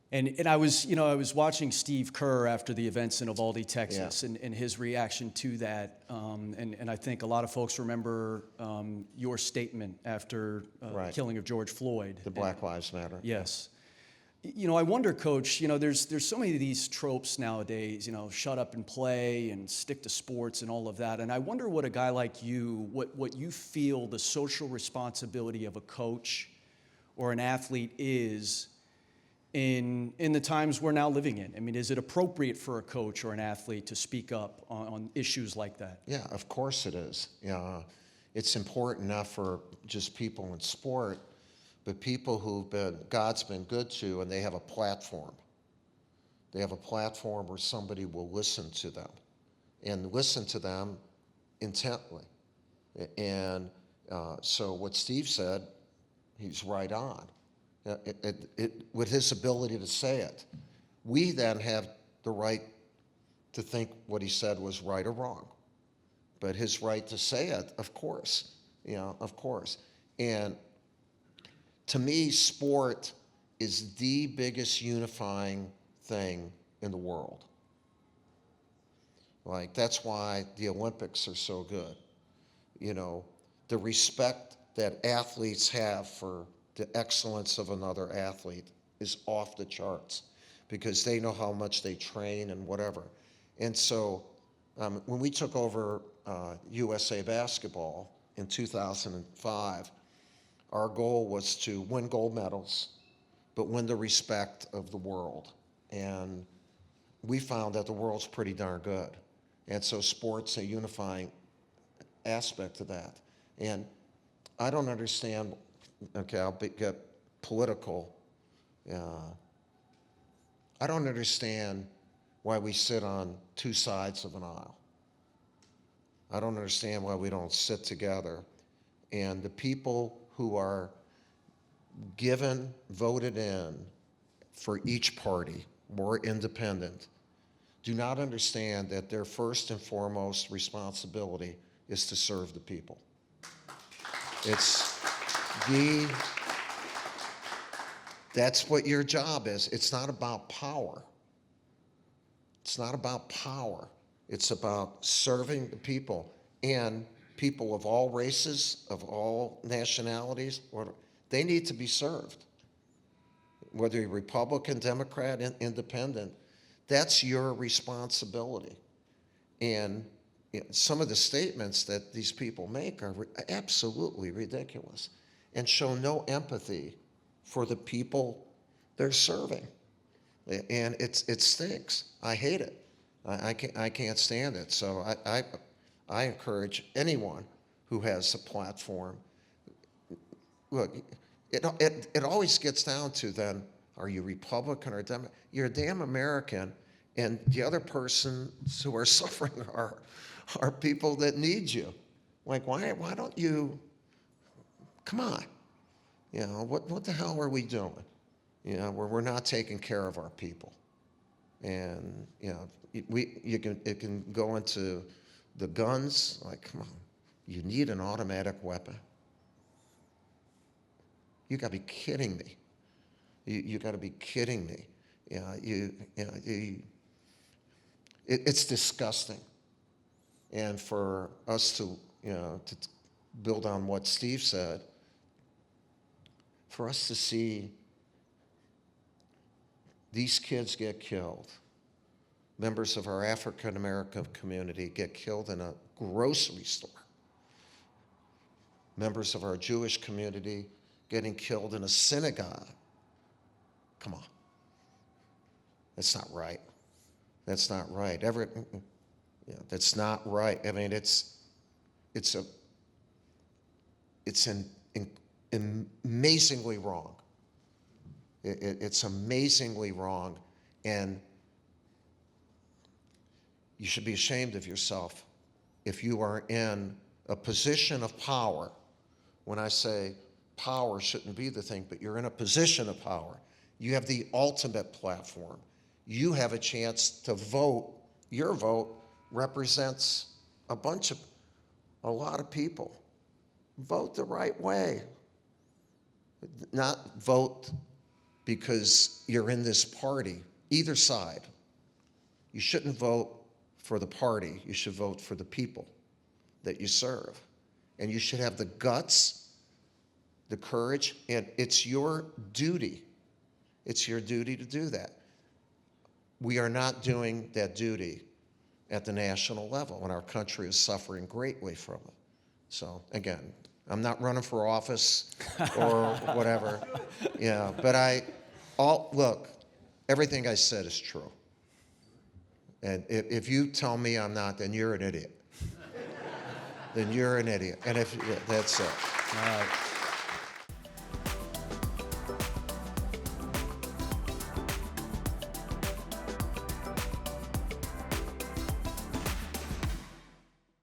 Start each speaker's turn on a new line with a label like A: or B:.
A: And I was watching Steve Kerr after the events in Uvalde, Texas, and his reaction to that. And I think a lot of folks remember your statement after the killing of George Floyd.
B: The Black Lives Matter.
A: Yes. I wonder, Coach, there's so many of these tropes nowadays, shut up and play and stick to sports and all of that. And I wonder what a guy like you, what you feel the social responsibility of a coach or an athlete is in the times we're now living in. I mean, is it appropriate for a coach or an athlete to speak up on issues like that?
B: Yeah, of course it is. It's important not for just people in sport, but people God's been good to, and they have a platform. They have a platform where somebody will listen to them, and listen to them intently. And so what Steve said, he's right on. With his ability to say it. We then have the right to think what he said was right or wrong. But his right to say it, of course, of course. And to me, sport is the biggest unifying thing in the world. Like, that's why the Olympics are so good. The respect that athletes have for the excellence of another athlete is off the charts because they know how much they train and whatever. And so when we took over USA Basketball in 2005, our goal was to win gold medals, but win the respect of the world. And we found that the world's pretty darn good. And so sport's a unifying aspect of that. And I don't understand. Okay, I'll get political. I don't understand why we sit on two sides of an aisle. I don't understand why we don't sit together. And the people who are voted in for each party, more independent, do not understand that their first and foremost responsibility is to serve the people. That's what your job is. It's not about power. It's not about power. It's about serving the people, and people of all races, of all nationalities, they need to be served. Whether you're Republican, Democrat, Independent, that's your responsibility. And some of the statements that these people make are absolutely ridiculous and show no empathy for the people they're serving. And it stinks. I hate it. I can't stand it. So I encourage anyone who has a platform. Look, it always gets down to then, are you Republican or Democrat? You're a damn American, and the other persons who are suffering are people that need you. Like, why don't you, come on. What the hell are we doing? We're not taking care of our people. And, it can go into the guns, like, come on, you need an automatic weapon. You gotta be kidding me. You gotta be kidding me. It's disgusting. And for us to build on what Steve said, for us to see these kids get killed, members of our African American community get killed in a grocery store, members of our Jewish community getting killed in a synagogue. Come on. That's not right. That's not right. That's not right. I mean, it's amazingly wrong. It's amazingly wrong, and you should be ashamed of yourself if you are in a position of power. When I say power shouldn't be the thing, but you're in a position of power. You have the ultimate platform. You have a chance to vote. Your vote represents a lot of people. Vote the right way. Not vote because you're in this party, either side. You shouldn't vote for the party. You should vote for the people that you serve. And you should have the guts, the courage, and it's your duty. It's your duty to do that. We are not doing that duty at the national level, and our country is suffering greatly from it. So again, I'm not running for office or whatever. Yeah, but look, everything I said is true. And if you tell me I'm not, then you're an idiot. Then you're an idiot. And that's it.
A: All right.